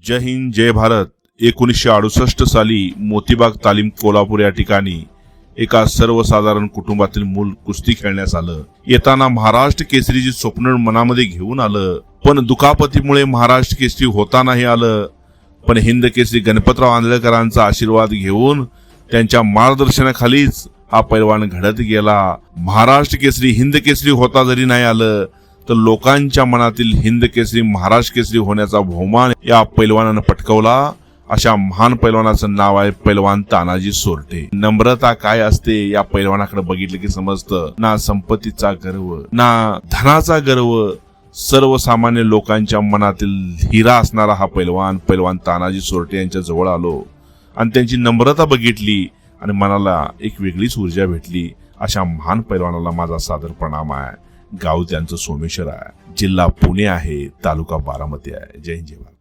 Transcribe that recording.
जय हिंद जय भारत। 1968 साली मोतीबाग तालीम कोल्हापूर या ठिकाणी एका सर्वसाधारण कुटुंबातील मूल कुस्ती खेळण्यास आलं। येताना महाराष्ट्र केसरीची स्वप्न मनामध्ये घेऊन आलं, पण दुखापतीमुळे महाराष्ट्र केसरी होता नाही आलं। पण हिंद केसरी गणपतराव आंधळेकरांचा आशीर्वाद घेऊन त्यांच्या मार्गदर्शनाखालीच हा पैलवान घडत गेला। महाराष्ट्र केसरी हिंद केसरी होता जरी नाही आलं तर लोकांच्या मनातील हिंद केसरी महाराष्ट्र केसरी होण्याचा बहुमान या पैलवानानं पटकावला। अशा महान पैलवानाचं नाव आहे पैलवान तानाजी सोरटे। नम्रता काय असते या पैलवानाकडे बघितलं की समजतं। ना संपत्तीचा गर्व ना धनाचा गर्व, सर्वसामान्य लोकांच्या मनातील हिरा असणारा हा पैलवान तानाजी सोरटे यांच्या जवळ आलो आणि त्यांची नम्रता बघितली आणि मनाला एक वेगळीच ऊर्जा भेटली। अशा महान पैलवानाला माझा सादर प्रणाम आहे। गाव त्यांचं सोमेश्वर आहे, जिल्हा पुणे आहे, तालुका बारामती आहे। जय हिंद जय भारत।